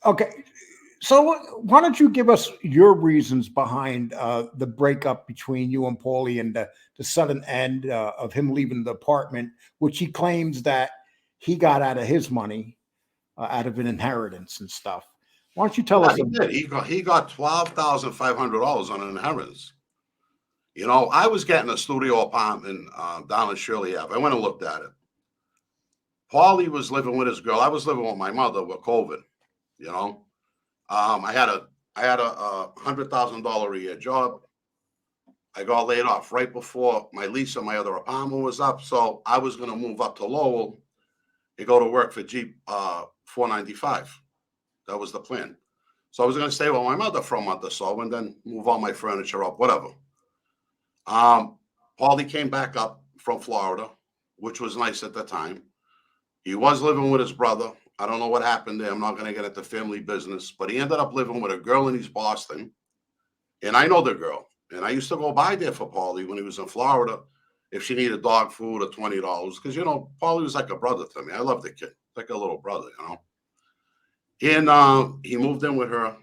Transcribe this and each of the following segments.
Okay. So why don't you give us your reasons behind the breakup between you and Paulie and the sudden end of him leaving the apartment, which he claims that he got out of his money, out of an inheritance and stuff. Why don't you tell Yeah, us? he did. He got $12,500 on an inheritance. I was getting a studio apartment down in Shirley Ave. I went and looked at it. Paulie was living with his girl. I was living with my mother with COVID. You know, I had a $100,000 a year job. I got laid off right before my lease on my other apartment was up, so I was going to move up to Lowell and go to work for Jeep 495. That was the plan. So I was going to stay with my mother for a month or so and then move all my furniture up, whatever. Um, Paulie came back up from Florida, which was nice at the time. He was living with his brother. I don't know what happened there. I'm not going to get into family business, but he ended up living with a girl in East Boston. And I know the girl. And I used to go by there for Paulie when he was in Florida if she needed dog food or $20. Because, Paulie was like a brother to me. I love the kid, like a little brother. And he moved in with her.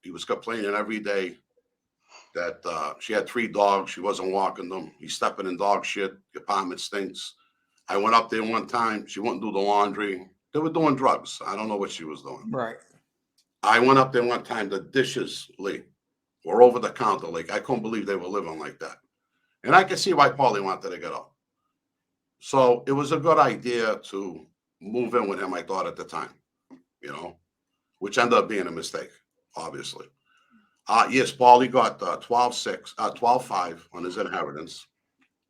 He was complaining every day that she had 3 dogs. She wasn't walking them. He's stepping in dog shit. The apartment stinks. I went up there one time. She wouldn't do the laundry. They were doing drugs. I don't know what she was doing. Right. I went up there one time. The dishes, Lee, were over the counter. Like, I couldn't believe they were living like that. And I could see why Paulie wanted to get up. So it was a good idea to move in with him, I thought, at the time, which ended up being a mistake, obviously. Yes, Paulie got 12.5 on his inheritance.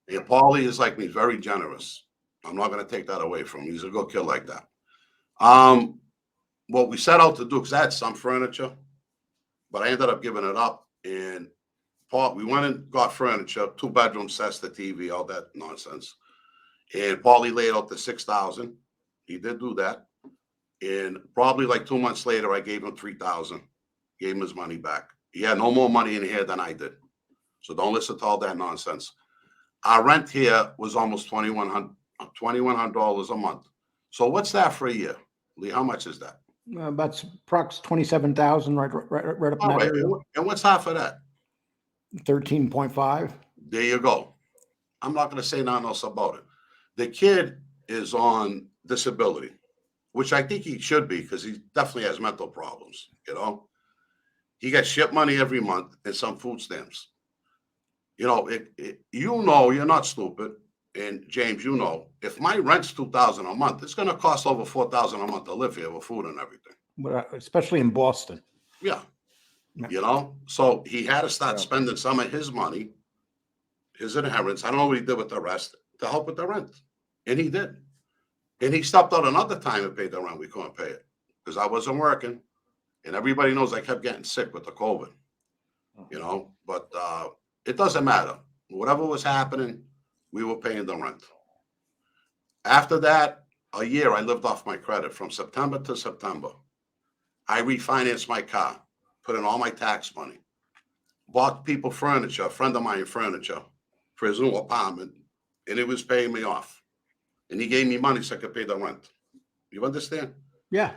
And Paulie is like me, very generous. I'm not going to take that away from him. He's a good kid like that. Um, what we set out to do, because I had some furniture, but I ended up giving it up. And we went and got furniture, 2-bedroom sets, the TV, all that nonsense. And Paulie laid out the 6,000. He did do that. And probably like 2 months later, I gave him 3,000. Gave him his money back. He had no more money in here than I did. So don't listen to all that nonsense. Our rent here was almost $2,100 a month. So what's that for a year, Lee? How much is that? That's prox 27,000, right up in All that right. area. And what's half of that? 13.5. There you go. I'm not going to say nothing else about it. The kid is on disability, which I think he should be because he definitely has mental problems. He gets ship money every month and some food stamps. You're not stupid. And James, if my rent's 2,000 a month, it's going to cost over 4,000 a month to live here with food and everything. Especially in Boston. Yeah. Yeah. So he had to start spending some of his money, his inheritance. I don't know what he did with the rest to help with the rent. And he did. And he stopped out another time and paid the rent. We couldn't pay it because I wasn't working. And everybody knows I kept getting sick with the COVID, but it doesn't matter. Whatever was happening, we were paying the rent. After that, a year, I lived off my credit from September to September. I refinanced my car, put in all my tax money, bought people furniture, a friend of mine furniture for his new apartment, and it was paying me off. And he gave me money so I could pay the rent. You understand? Yeah.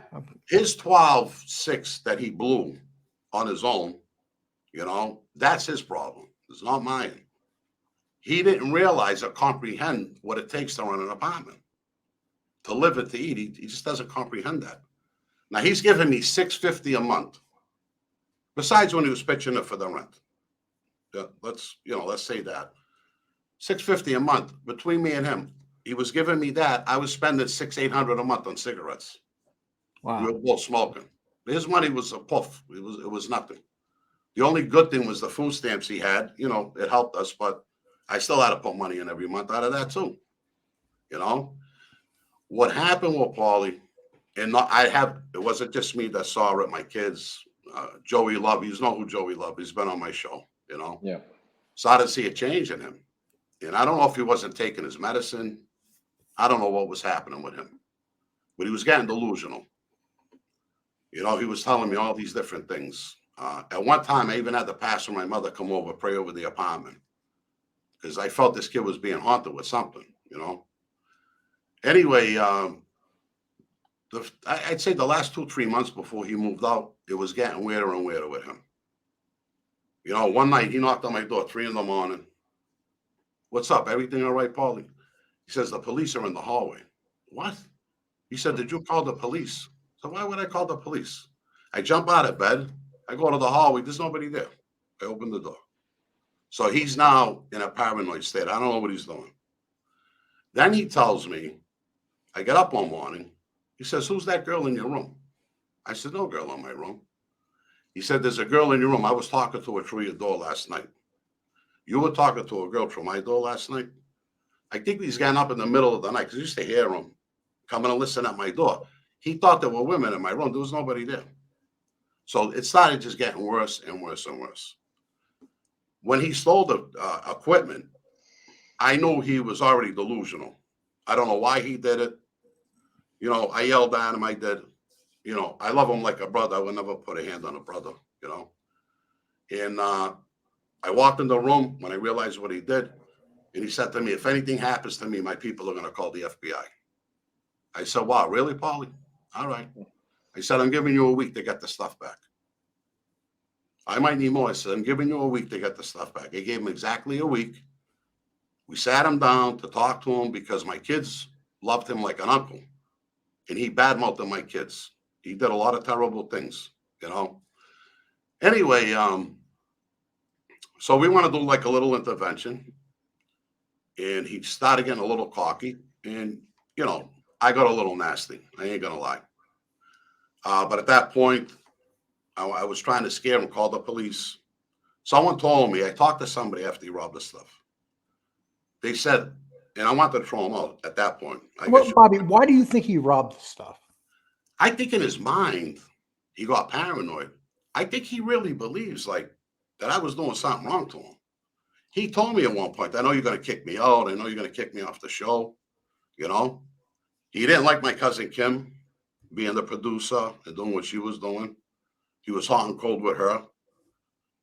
His 12.6 that he blew on his own, that's his problem. It's not mine. He didn't realize or comprehend what it takes to run an apartment, to live and to eat. He just doesn't comprehend that. Now he's giving me $650 a month, besides when he was pitching it for the rent. Let's say that $650 a month between me and him. He was giving me that. I was spending $600-800 a month on cigarettes. Wow. We were both smoking. His money was a puff. It was nothing. The only good thing was the food stamps he had. It helped us, but I still had to put money in every month out of that too. What happened with Paulie, and it wasn't just me that saw it. My kids, Joey Love. You know who Joey Love? He's been on my show. Yeah. Started to see a change in him, and I don't know if he wasn't taking his medicine. I don't know what was happening with him, but he was getting delusional. He was telling me all these different things. At one time, I even had the pastor and my mother come over, pray over the apartment, because I felt this kid was being haunted with something, Anyway, I'd say the last 2, 3 months before he moved out, it was getting weirder and weirder with him. You know, one night he knocked on my door, 3 in the morning. What's up? Everything all right, Paulie? He says, the police are in the hallway. What? He said, did you call the police? So why would I call the police? I jump out of bed. I go to the hallway. There's nobody there. I open the door. So he's now in a paranoid state. I don't know what he's doing. Then he tells me, I get up one morning. He says, who's that girl in your room? I said, no girl in my room. He said, there's a girl in your room. I was talking to her through your door last night. You were talking to a girl through my door last night? I think he's getting up in the middle of the night because I used to hear him coming and listen at my door. He thought there were women in my room. There was nobody there. So it started just getting worse and worse and worse. When he stole the equipment, I knew he was already delusional. I don't know why he did it. You know, I yelled at him. I did. You know, I love him like a brother. I would never put a hand on a brother, you know. And I walked in the room when I realized what he did. And he said to me, if anything happens to me, my people are going to call the FBI. I said, wow, really, Paulie? All right. I said, I'm giving you a week to get the stuff back. I might need more. I said, I'm giving you a week to get the stuff back. I gave him exactly a week. We sat him down to talk to him because my kids loved him like an uncle. And he badmouthed my kids. He did a lot of terrible things, you know. Anyway, so we want to do like a little intervention. And he started getting a little cocky. And, you know, I got a little nasty. I ain't going to lie. But at that point, I was trying to scare him, call the police. Someone told me, I talked to somebody after he robbed the stuff. They said, and I wanted to throw him out at that point. Well, Bobby, why do you think he robbed the stuff? I think in his mind, he got paranoid. I think he really believes like that I was doing something wrong to him. He told me at one point, I know you're going to kick me out. I know you're going to kick me off the show. You know, he didn't like my cousin Kim being the producer and doing what she was doing. He was hot and cold with her.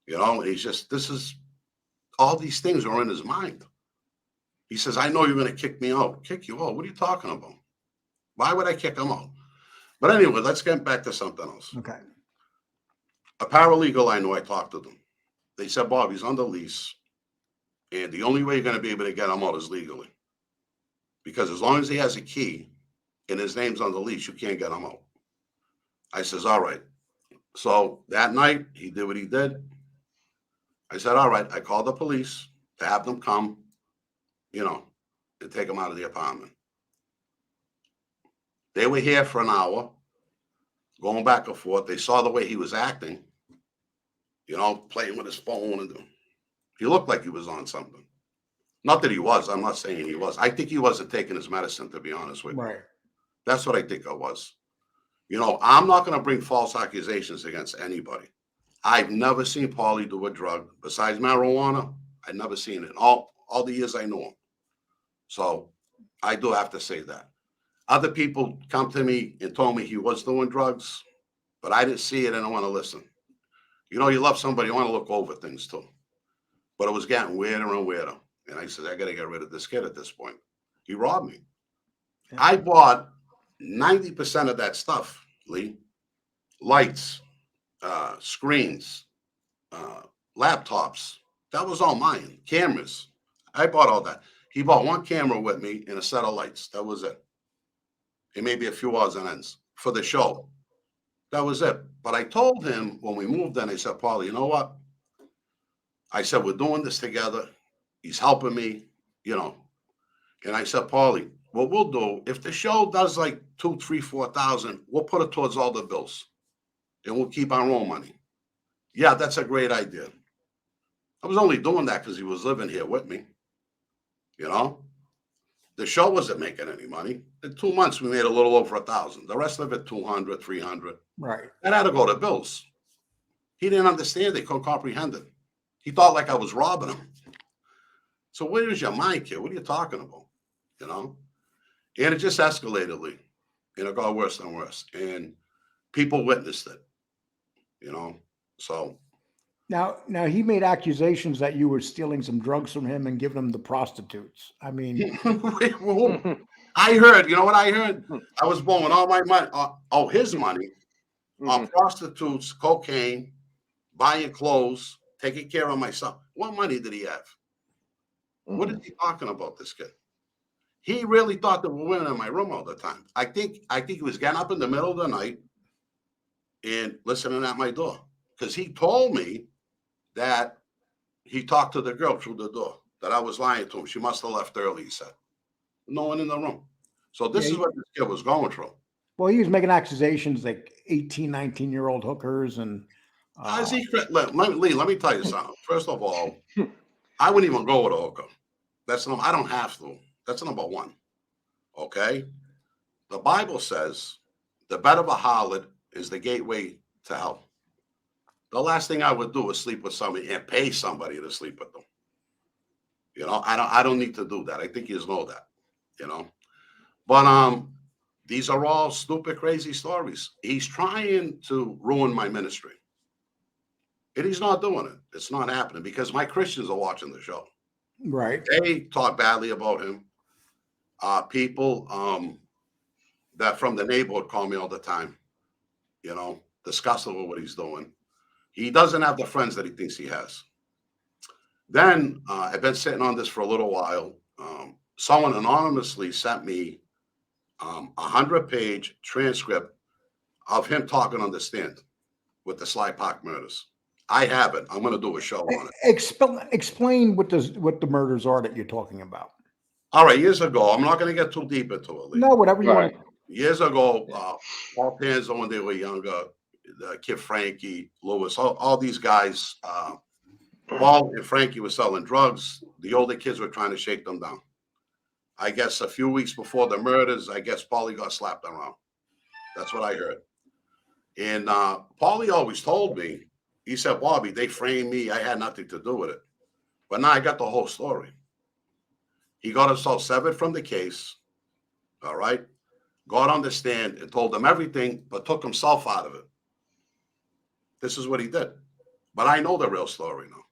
You know, and he's just, this is, all these things are in his mind. He says, I know you're going to kick me out. Kick you out? What are you talking about? Why would I kick him out? But anyway, let's get back to something else. Okay. A paralegal I know, I talked to them. They said, Bob, he's on the lease. And the only way you're going to be able to get him out is legally. Because as long as he has a key and his name's on the lease, you can't get him out. I says, all right. So that night, he did what he did. I said, all right. I called the police to have them come, you know, and take him out of the apartment. They were here for an hour, going back and forth. They saw the way he was acting, you know, playing with his phone. And he looked like he was on something. Not that he was. I'm not saying he was. I think he wasn't taking his medicine, to be honest with you. Right. That's what I think it was. You know, I'm not going to bring false accusations against anybody. I've never seen Paulie do a drug besides marijuana. I've never seen it in all the years I knew him. So I do have to say that. Other people come to me and told me he was doing drugs, but I didn't see it and I want to listen. You know, you love somebody, you want to look over things too. But it was getting weirder and weirder. And I said, I got to get rid of this kid at this point. He robbed me. Yeah. I bought 90% of that stuff, Lee. Lights, screens, laptops. That was all mine. Cameras. I bought all that. He bought one camera with me and a set of lights. That was it. And maybe a few odds and ends for the show. That was it. But I told him when we moved in, I said, Paulie, you know what? I said, we're doing this together. He's helping me, you know. And I said, Paulie, what we'll do, if the show does like 2, 3, 4,000, we'll put it towards all the bills. And we'll keep our own money. Yeah, that's a great idea. I was only doing that because he was living here with me. You know? The show wasn't making any money. In 2 months, we made a little over 1,000. The rest of it, 200, 300. Right. That had to go to bills. He didn't understand it, couldn't comprehend it. He thought like I was robbing him. So where is your mind, kid? What are you talking about? You know? And it just escalated, Lee. And it got worse and worse. And people witnessed it. You know? So. Now he made accusations that you were stealing some drugs from him and giving him the prostitutes. I mean. I heard, you know what I heard? I was blowing all my money, his money on prostitutes, cocaine, buying clothes, taking care of my son. What money did he have? What is he talking about, this kid? He really thought there were women in my room all the time. I think he was getting up in the middle of the night and listening at my door, because he told me that he talked to the girl through the door, that I was lying to him. She must have left early, he said. No one in the room. So this is what this kid was going through. Well, he was making accusations like 18, 19-year-old hookers and let me tell you something. First of all, I wouldn't even go with a hooker. I don't have to. That's number one. Okay? The Bible says the bed of a harlot is the gateway to hell. The last thing I would do is sleep with somebody and pay somebody to sleep with them. You know, I don't need to do that. I think you know that, you know. But these are all stupid, crazy stories. He's trying to ruin my ministry. And he's not doing it. It's not happening because my Christians are watching the show. right. They talk badly about him. People that from the neighborhood call me all the time, you know, disgusted with what he's doing. He doesn't have the friends that he thinks he has. Then I've been sitting on this for a little while. Someone anonymously sent me 100-page transcript of him talking on the stand with the Sly Park murders. I have it. I'm going to do a show on it. Explain what the murders are that you're talking about. All right, years ago, I'm not going to get too deep into it. Lee. No, whatever you want. Years ago, Paul Tanso, when they were younger, the kid Frankie, Lewis, all these guys, Paul and Frankie were selling drugs. The older kids were trying to shake them down. I guess a few weeks before the murders, I guess Paulie got slapped around. That's what I heard. And Paulie always told me, he said, Bobby, they framed me. I had nothing to do with it. But now I got the whole story. He got himself severed from the case, all right? Got on the stand and told them everything, but took himself out of it. This is what he did. But I know the real story now.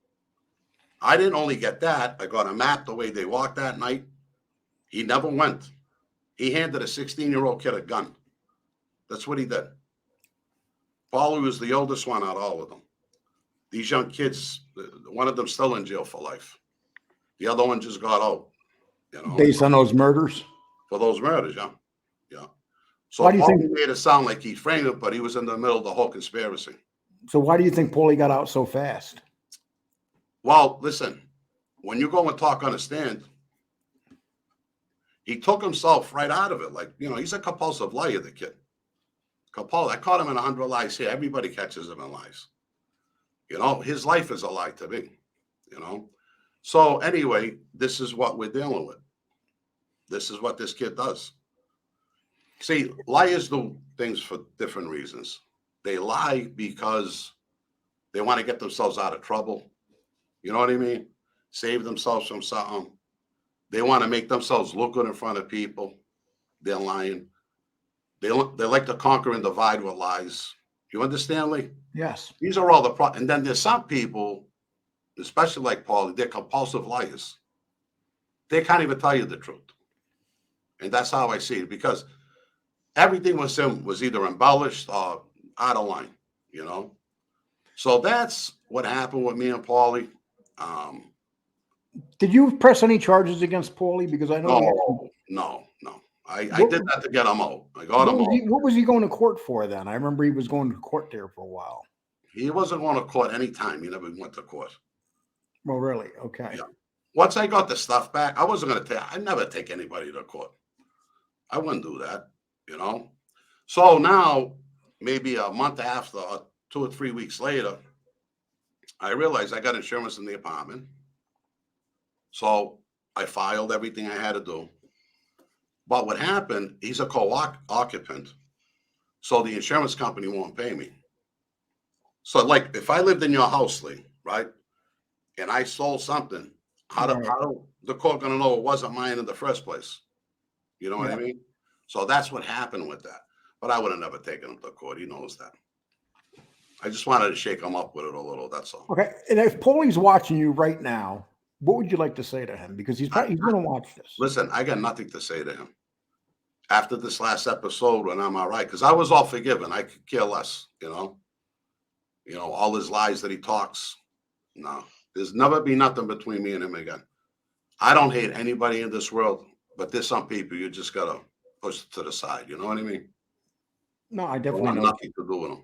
I didn't only get that. I got a map the way they walked that night. He never went. He handed a 16-year-old kid a gun. That's what he did. Paulie was the oldest one out of all of them. These young kids, one of them still in jail for life. The other one just got out. You know, based on those murders? For those murders, yeah. Yeah. So why do you think made it sound like he framed it, but he was in the middle of the whole conspiracy. So why do you think Paulie got out so fast? Well, listen, when you go and talk on a stand, he took himself right out of it. Like, you know, he's a compulsive liar, the kid. I caught him in 100 lies here. Everybody catches him in lies. You know, his life is a lie to me, you know. So anyway, this is what we're dealing with. This is what this kid does. See, liars do things for different reasons. They lie because they want to get themselves out of trouble. You know what I mean? Save themselves from something. They want to make themselves look good in front of people. They're lying. They like to conquer and divide with lies. You understand, Lee? Yes. These are all the problems. And then there's some people, especially like Paulie, they're compulsive liars. They can't even tell you the truth. And that's how I see it, because everything with him was either embellished or out of line, you know? So that's what happened with me and Paulie. Did you press any charges against Paulie? Because I know No. I did that to get him out. I got him out. What was he going to court for then? I remember he was going to court there for a while. He wasn't going to court any time. He never went to court. Well, really? Okay. Yeah. Once I got the stuff back, I wasn't going to I'd never take anybody to court. I wouldn't do that, you know? So now, maybe a month after, 2 or 3 weeks later, I realized I got insurance in the apartment. So I filed everything I had to do. But what happened, he's a co-occupant. So the insurance company won't pay me. So like if I lived in your house, Lee, right? And I sold something, how the court gonna know it wasn't mine in the first place? You know what I mean? So that's what happened with that. But I would have never taken him to court. He knows that. I just wanted to shake him up with it a little. That's all. Okay. And if Paulie's watching you right now, what would you like to say to him? Because he's going to watch this. Listen, I got nothing to say to him. after this last episode when I'm all right, because I was all forgiven. I could care less, all his lies that he talks. No, there's never be nothing between me and him again. I don't hate anybody in this world, but there's some people you just gotta push to the side. You know what I mean? No, I Don't definitely want know. nothing to do with them.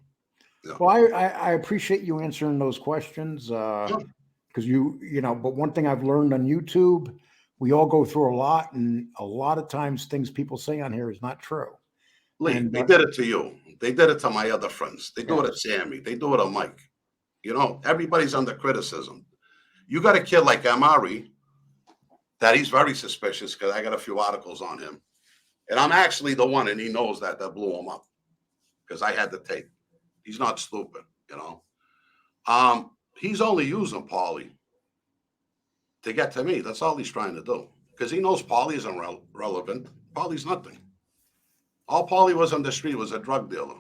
Yeah. Well, I appreciate you answering those questions because but one thing I've learned on YouTube, we all go through a lot, and a lot of times things people say on here is not true. Lee, And they did it to you. They did it to my other friends. They do it yes. at Sammy. They do it to Mike. Everybody's under criticism. You got a kid like Amari that he's very suspicious because I got a few articles on him. And I'm actually the one, and he knows that blew him up because I had the tape. He's not stupid, He's only using Paulie to get to me. That's all he's trying to do because he knows Paulie isn't relevant. Paulie's nothing. All Paulie was on the street was a drug dealer.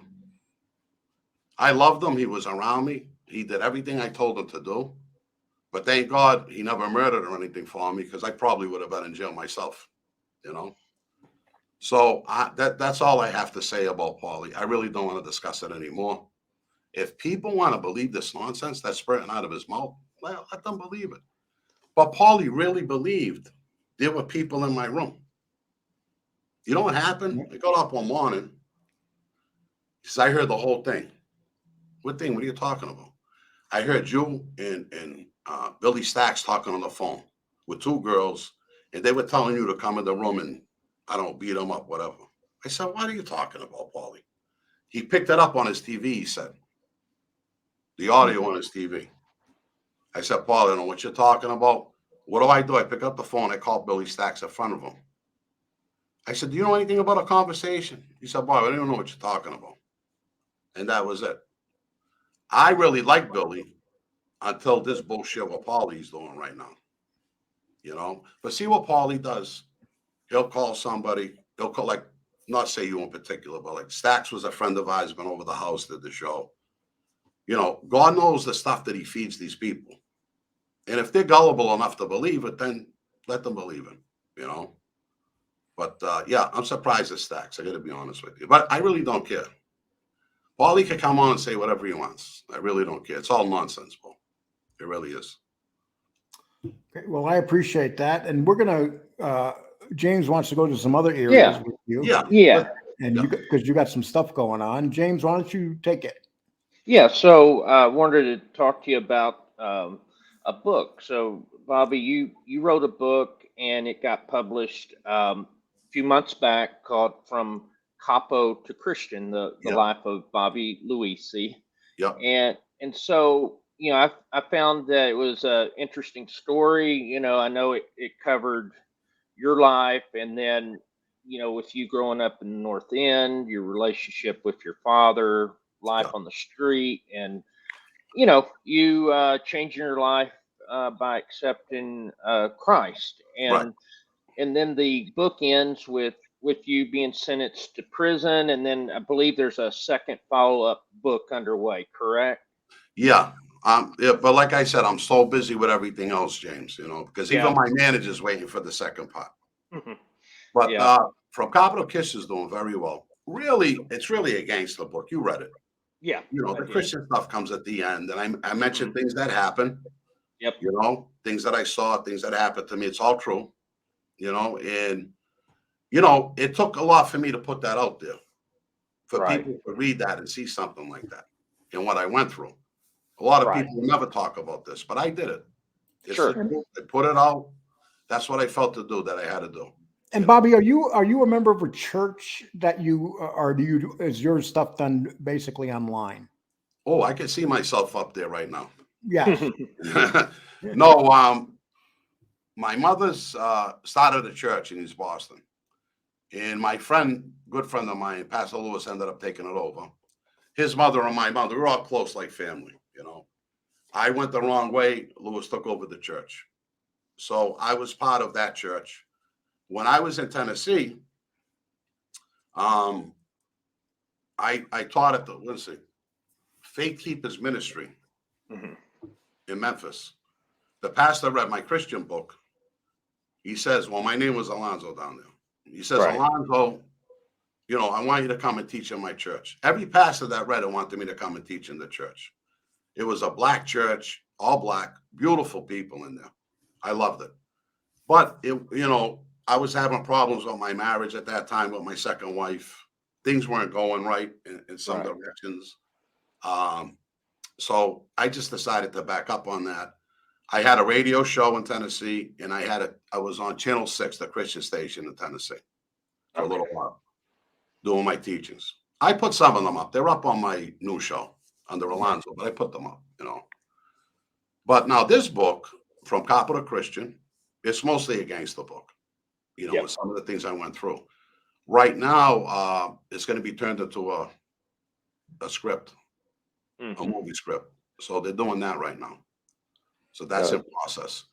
I loved him. He was around me. He did everything I told him to do. But thank God he never murdered or anything for me because I probably would have been in jail myself, So that's all I have to say about Paulie. I really don't want to discuss it anymore. If people want to believe this nonsense that's spurting out of his mouth, well, let them believe it. But Paulie really believed there were people in my room. You know what happened? I got up one morning because I heard the whole thing. What thing? What are you talking about? I heard you and Billy Stacks talking on the phone with two girls, and they were telling you to come in the room and, I don't beat them up, whatever. I said, what are you talking about, Paulie? He picked it up on his TV, he said. The audio on his TV. I said, Paul, I don't know what you're talking about. What do? I pick up the phone. I call Billy Stacks in front of him. I said, do you know anything about a conversation? He said, Bob, I don't know what you're talking about. And that was it. I really like Billy until this bullshit what Paulie's doing right now. But see what Paulie does. He'll call somebody. He'll call, not say you in particular, but Stacks was a friend of ours, been over the house, did the show. God knows the stuff that he feeds these people. And if they're gullible enough to believe it, then let them believe it, But yeah, I'm surprised at Stacks. I got to be honest with you. But I really don't care. Paulie can come on and say whatever he wants. I really don't care. It's all nonsense, Paul. It really is. Okay, well, I appreciate that. And we're going to, James wants to go to some other areas with you. Yeah. And because you got some stuff going on. James, why don't you take it? Yeah. So I wanted to talk to you about a book. So, Bobby, you wrote a book and it got published a few months back called From Capo to Christian, the life of Bobby Luisi. Yeah. And so, I found that it was an interesting story. I know it covered your life and then, with you growing up in the North End, your relationship with your father, life on the street, and, you changing your life by accepting Christ. And then the book ends with you being sentenced to prison. And then I believe there's a second follow-up book underway, correct? Yeah. But like I said, I'm so busy with everything else, James, because even my manager's waiting for the second part. Mm-hmm. But From Capital Kiss is doing very well. Really, it's really a gangster book. You read it. Yeah. The Christian stuff comes at the end. And I mentioned things that happen. Yep. Things that I saw, things that happened to me. It's all true. And it took a lot for me to put that out there. For people to read that and see something like that. And what I went through. A lot of people will never talk about this, but I did it. I put it out. That's what I felt to do, that I had to do. And Bobby, are you a member of a church that is your stuff done basically online? Oh, I can see myself up there right now. Yeah. No, my mother's started a church in East Boston. And my good friend of mine, Pastor Lewis, ended up taking it over. His mother and my mother, we're all close like family, I went the wrong way. Lewis took over the church. So I was part of that church. When I was in Tennessee, I taught at the Faith Keepers Ministry in Memphis. The pastor read my Christian book. He says, well, my name was Alonzo down there. He says, Alonzo, I want you to come and teach in my church. Every pastor that read it wanted me to come and teach in the church. It was a black church, all black, beautiful people in there. I loved it. But I was having problems with my marriage at that time with my second wife. Things weren't going right in some directions. So I just decided to back up on that. I had a radio show in Tennessee, and I was on Channel 6, the Christian station in Tennessee, for a little while, doing my teachings. I put some of them up. They're up on my new show under Alonzo, but I put them up, But now this book, From Copper to Christian, it's mostly a gangster book, with some of the things I went through. Right now, it's going to be turned into a script, a movie script. So they're doing that right now. So that's in process.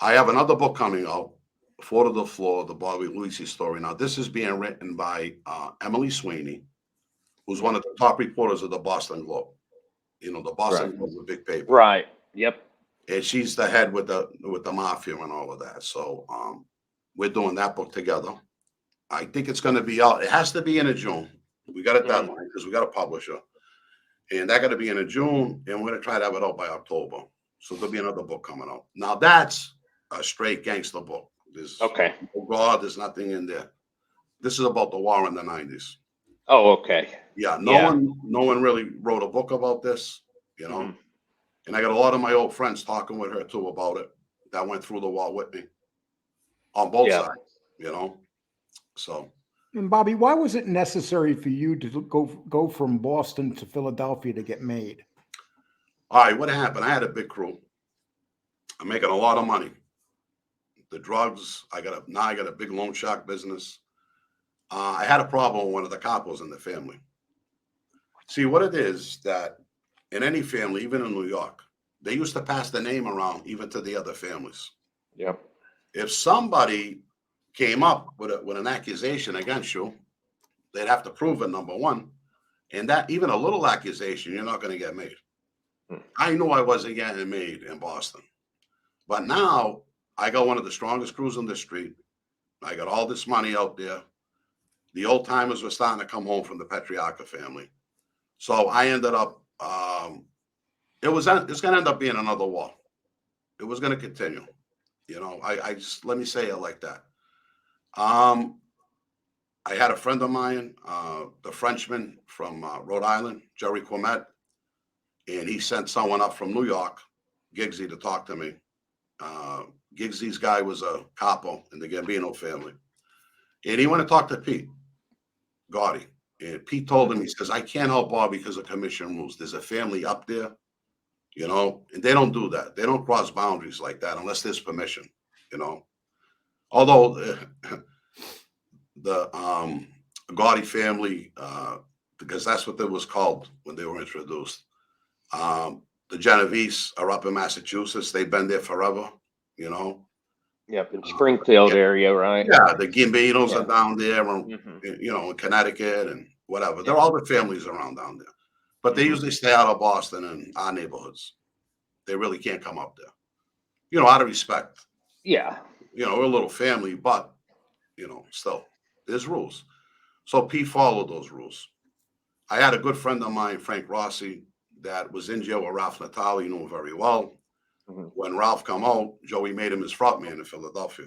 I have another book coming out, Four to the Floor, the Bobby Luisi story. Now, this is being written by Emily Sweeney, who's one of the top reporters of the Boston Globe. The Boston Globe is a big paper. Right. Yep. And she's the head with the mafia and all of that. So we're doing that book together. I think it's going to be out. It has to be in a June. We got a deadline because we got a publisher. And that got to be in a June, and we're going to try to have it out by October. So there'll be another book coming out. Now that's a straight gangster book. There's no God, there's nothing in there. This is about the war in the 90s. Oh, okay. Yeah, no one really wrote a book about this, And I got a lot of my old friends talking with her too about it that went through the war with me on both sides, So. And Bobby, why was it necessary for you to go from Boston to Philadelphia to get made? All right, what happened? I had a big crew. I'm making a lot of money. The drugs, I got a big loan shark business. I had a problem with one of the couples in the family. See, what it is that in any family, even in New York, they used to pass the name around even to the other families. Yep. If somebody came up with an accusation against you, they'd have to prove it, number one. And that even a little accusation, you're not going to get made. I knew I wasn't getting made in Boston. But now I got one of the strongest crews on the street. I got all this money out there. The old timers were starting to come home from the Patriarca family. So I ended up, it's going to end up being another war. It was going to continue. I just, let me say it like that. I had a friend of mine, the Frenchman from Rhode Island, Jerry Quamet, and he sent someone up from New York, Giggsy, to talk to me. Giggsy's guy was a capo in the Gambino family. And he went to talk to Pete Gotti. And Pete told him, he says, I can't help Bobby because of commission rules. There's a family up there, and they don't do that. They don't cross boundaries like that unless there's permission, Although the Gotti family, because that's what it was called when they were introduced. The Genovese are up in Massachusetts. They've been there forever, Yep, in Springfield area, right? Yeah, the Gambinos are down there, in Connecticut and whatever. There are all the families around down there. But they usually stay out of Boston and our neighborhoods. They really can't come up there, out of respect. Yeah. We're a little family, but, still, there's rules. So Pete followed those rules. I had a good friend of mine, Frank Rossi, that was in jail with Ralph Natale, knew him very well. When Ralph come out, Joey made him his front man in Philadelphia.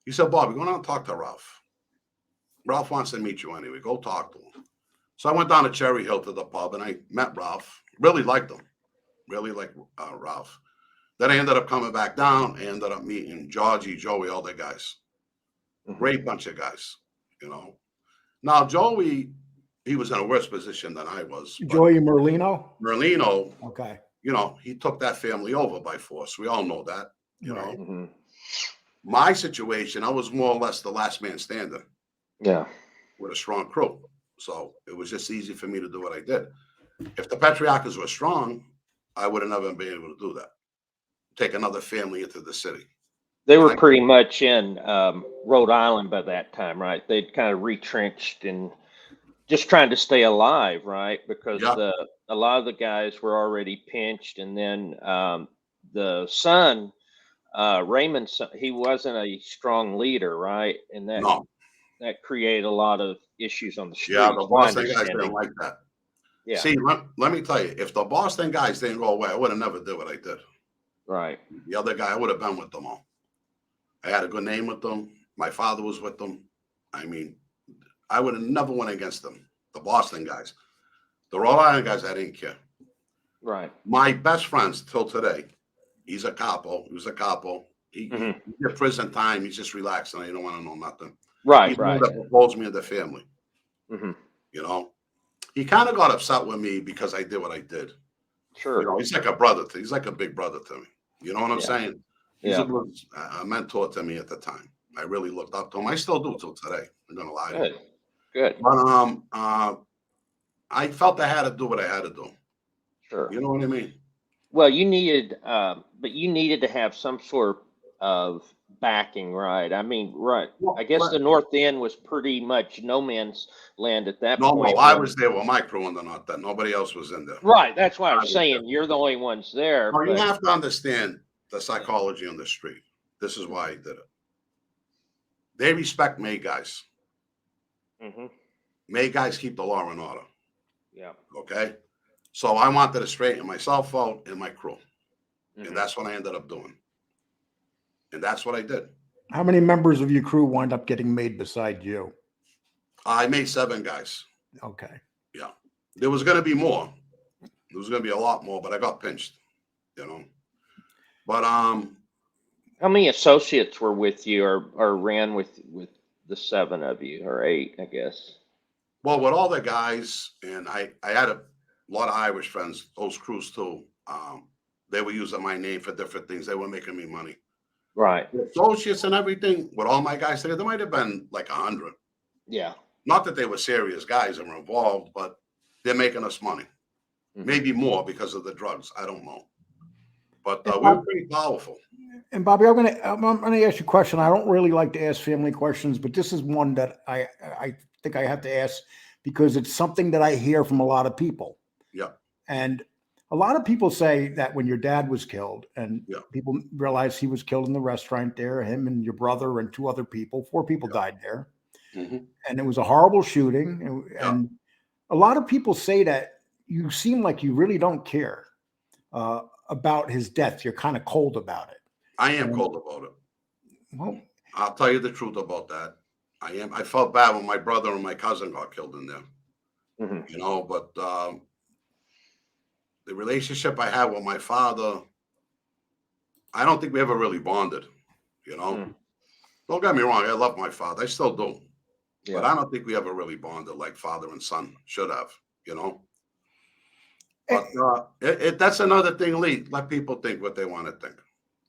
He said, Bobby, go down and talk to Ralph. Ralph wants to meet you anyway. Go talk to him. So I went down to Cherry Hill to the pub, and I met Ralph. Really liked him. Really liked Ralph. Then I ended up coming back down. I ended up meeting Georgie, Joey, all the guys. Great bunch of guys, Now, Joey, he was in a worse position than I was. Joey Merlino? Merlino. Okay. He took that family over by force. We all know that, My situation, I was more or less the last man standing. Yeah. With a strong crew. So it was just easy for me to do what I did. If the Patriarchas were strong, I would have never been able to do that. Take another family into the city. They were pretty much in Rhode Island by that time, right? They'd kind of retrenched and just trying to stay alive, right? Because a lot of the guys were already pinched, and then the son, Raymond, he wasn't a strong leader, right? And that created a lot of issues on the street. Yeah, the my Boston guys understanding. didn't like that. Yeah. See, let me tell you, if the Boston guys didn't go away, I would have never did what I did. Right. The other guy, I would have been with them all. I had a good name with them. My father was with them. I mean, I would have never went against them. The Boston guys. The Rhode Island guys, I didn't care. Right. My best friends till today, he's a capo. He was a capo. He did prison time. He's just relaxing. He don't want to know nothing. Right. He's the Right. one that proposed me in the family. Hmm. You know, he kind of got upset with me because I did what I did. Sure. You know, he's like a brother. He's like a big brother to me. You know what I'm Yeah. saying? He's a mentor to me at the time. I really looked up to him. I still do till today. I'm gonna lie to you. Good. Good. But I felt I had to do what I had to do. Sure. You know what I mean? Well, you needed, but you needed to have some sort of backing, right? I mean, right. Well, I guess the North End was pretty much no man's land at that no, point. I was there with my crew and not that. Nobody else was in there. Right. That's why I I'm was saying you're the only ones there. No, you But have to understand the psychology on the street. This is why I did it. They respect May guys. Mhm. May guys keep the law and order. Yeah. Okay. So I wanted to straighten myself out and my crew. Mhm. And that's what I ended up doing. And that's what I did. How many members of your crew wind up getting made beside you? I made 7 guys. Okay. Yeah. There was going to be more. There was going to be a lot more, but I got pinched, you know. But How many associates were with you or ran with the 7 of you or 8, I guess? well, with all the guys, and I had a lot of Irish friends, those crews too. They were using my name for different things. They were making me money. Right. The associates and everything, with all my guys there might have been like 100. Yeah. Not that they were serious guys that were involved, but they're making us money. Mhm. Maybe more because of the drugs. I don't know. But And we were pretty powerful. And Bobby, I'm gonna ask you a question. I don't really like to ask family questions, but this is one that I think I have to ask because it's something that I hear from a lot of people. Yeah. And a lot of people say that when your dad was killed, and Yeah. people realize he was killed in the restaurant there, him and your brother and 2 other people, 4 people died there, Mhm. and it was a horrible shooting. And a lot of people say that you seem like you really don't care about his death. You're kind of cold about it. I am cold about it. Well, I'll tell you the truth about that. I am. I felt bad when my brother and my cousin got killed in there, Mhm. you know, but the relationship I had with my father, I don't think we ever really bonded, you know. Mm. Don't get me wrong, I love my father. I still do. But Yeah. I don't think we ever really bonded like father and son should have, you know. eh, But that's another thing, Lee. Let people think what they want to think.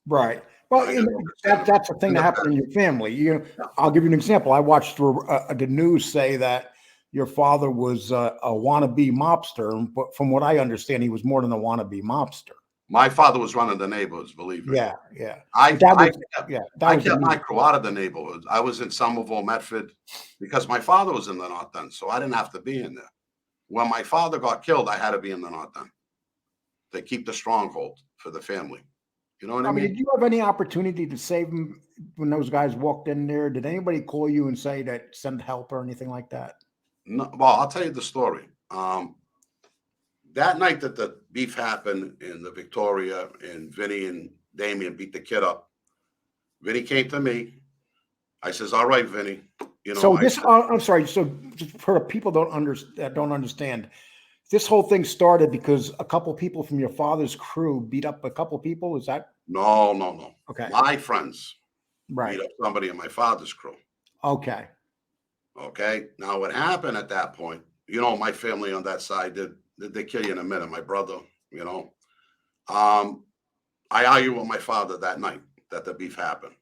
right. Well, I you got know, no concern that's the about thing that happened in your family. I'll give you an example. I watched the news say that your father was a wannabe mobster, but from what I understand, he was more than a wannabe mobster. My father was running the neighborhoods, believe me. Yeah, yeah. I But that I was, kept, yeah, I that was the kept my news. crew out of the neighborhoods. I was in Somerville, Medford, because my father was in the North End, so I didn't have to be in there. When my father got killed, I had to be in the North End to keep the stronghold for the family. You know what I I mean, mean? did you have any opportunity to save him when those guys walked in there? Did anybody call you and say that send help or anything like that? No, well, I'll tell you the story. That night that the beef happened in the Victoria and Vinny and Damien beat the kid up, Vinny came to me. I says, "All right, Vinny, you know." So this, I'm sorry. So just for the people that don't understand, this whole thing started because a couple people from your father's crew beat up a couple people. Is that No. okay? My friends Right. beat up somebody in my father's crew. Okay. Okay. Now, what happened at that point? You know, my family on that side did they kill you in a minute? My brother, you know. I argued with my father that night that the beef happened.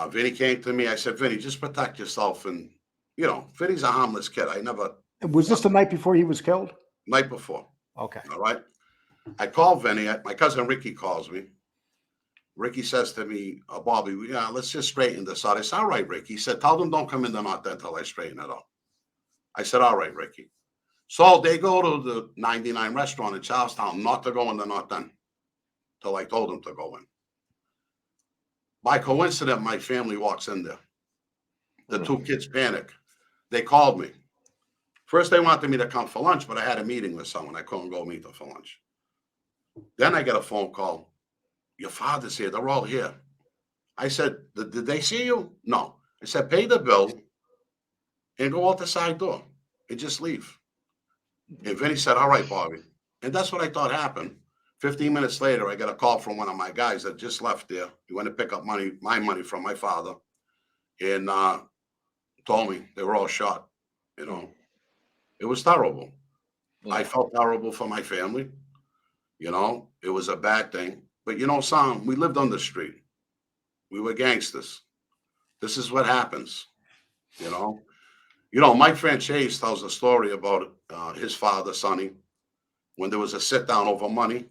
Vinny came to me. I said, "Vinny, just protect yourself." And you know, Vinny's a harmless kid. I never Was this the night before he was killed? night before. Okay. All right. I call Vinny. My cousin Ricky calls me. Ricky says to me, "Bobby, let's just straighten this out." I said, "All right, Ricky." He said, "Tell them don't come in the North End until I straighten it out." I said, "All right, Ricky." So they go to the 99 restaurant in Charlestown, not to go in the North End till I told them to go in. By coincidence, my family walks in there. The 2 kids panic. they called me. First, they wanted me to come for lunch, but I had a meeting with someone. I couldn't go meet them for lunch. Then I get a phone call. Your father's here. They're all here. I said, did they see you? No. I said, pay the bill and go out the side door and just leave. And Vinny said, all right, Bobby. And that's what I thought happened. 15 minutes later, I got a call from one of my guys that just left there. He went to pick up my money from my father, and told me they were all shot. You know, it was terrible. Yeah. I felt terrible for my family. You know, it was a bad thing. But you know, Sam, we lived on the street. We were gangsters. This is what happens. You know, Mike Franchese tells a story about his father, Sonny, when there was a sit down over money.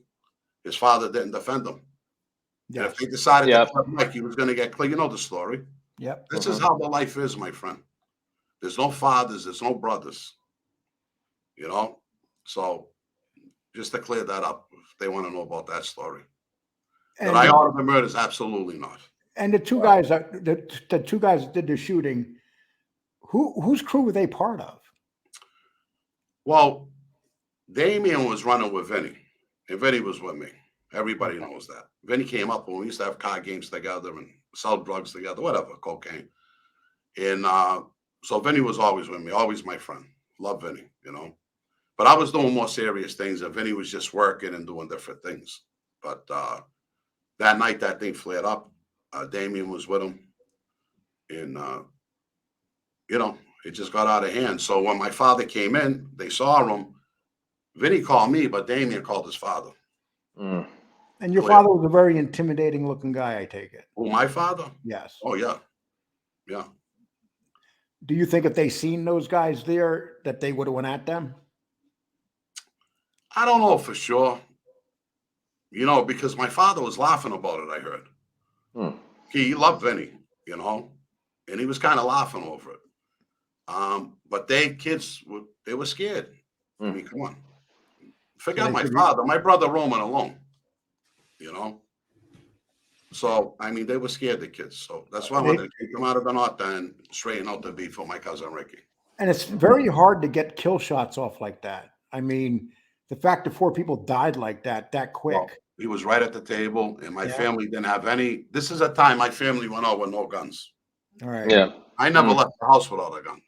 His father didn't defend him. And if they decided to kill Mike, he was going to get clear. You know the story. Yep. This is how the life is, my friend. There's no fathers. There's no brothers. You know? So just to clear that up, if they want to know about that story. And Did I order the murders? Absolutely not. And the two guys that did the shooting, whose crew were they part of? Well, Damien was running with Vinny, and Vinny was with me. Everybody knows that. Vinny came up when we used to have card games together and sell drugs together, whatever, cocaine. And so Vinny was always with me, always my friend. Love Vinny, you know. But I was doing more serious things, and Vinny was just working and doing different things. But that night, that thing flared up. Damien was with him. And, you know, it just got out of hand. So when my father came in, they saw him. Vinny called me, but Damien called his father. Mm. And your father was a very intimidating looking guy, I take it. Oh, my father? Yes. Oh, yeah. Yeah. Do you think if they seen those guys there, that they would have went at them? I don't know for sure. You know, because my father was laughing about it, I heard. He loved Vinny, you know, and he was kind of laughing over it. But kids were scared. I mean, come on. Forget my father, my brother roaming alone, you know. So, I mean, they were scared, the kids. So that's why when they take them out of the knot and straighten out the beef for my cousin Ricky. And it's very hard to get kill shots off like that. I mean, the fact that 4 people died like that quick. Well, he was right at the table, and my family didn't have any. This is a time my family went out with no guns. All right. Yeah. I never left the house without a gun,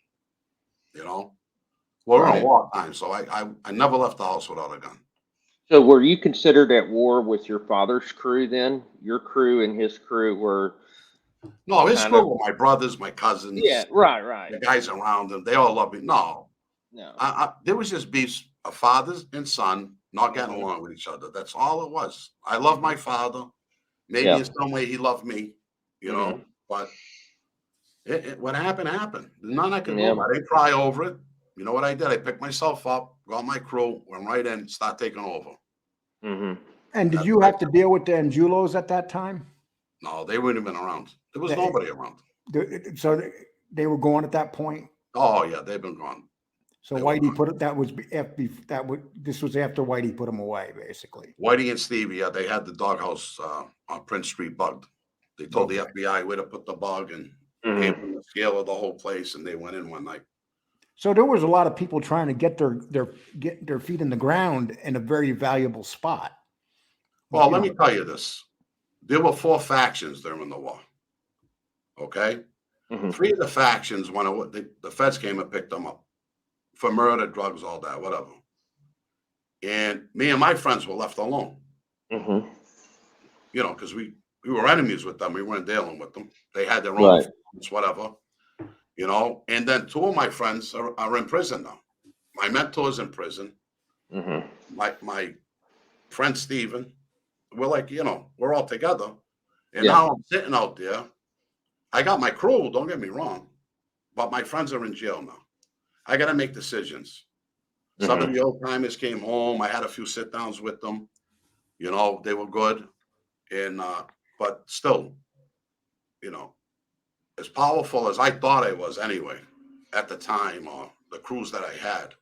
you know. Well, we're in war time, so I never left the house without a gun. So were you considered at war with your father's crew then? Your crew and his crew were... No, his crew were my brothers, my cousins. Yeah, right. The guys around him, they all loved me. No. There was just beefs of fathers and son not getting along with each other. That's all it was. I love my father. Maybe in some way he loved me, you know, but what happened, happened. There's nothing I can do. I didn't cry over it. You know what I did? I picked myself up, got my crew, went right in, start taking over. And did you have to deal with the Angulos at that time? No, they wouldn't have been around. There was nobody around. So they were gone at that point? Oh, yeah, they've been gone. So Whitey put it, this was after Whitey put them away, basically. Whitey and Stevie, yeah, they had the doghouse on Prince Street bugged. They told the FBI where to put the bug and gave them the scale of the whole place, and they went in one night. So there was a lot of people trying to get their feet in the ground in a very valuable spot. Well, let me tell you this. There were 4 factions during the war. Okay? 3 of the factions, when the feds came and picked them up for murder, drugs, all that, whatever. And me and my friends were left alone. You know, because we were enemies with them. We weren't dealing with them. They had their own whatever. You know, and then 2 of my friends are in prison now. My mentor's in prison. My friend Steven, we're like, you know, we're all together. And now I'm sitting out there. I got my crew, don't get me wrong, but my friends are in jail now. I got to make decisions. Some of the old timers came home. I had a few sit downs with them. You know, they were good. And, but still, you know, as powerful as I thought I was anyway, at the time, or the crews that I had,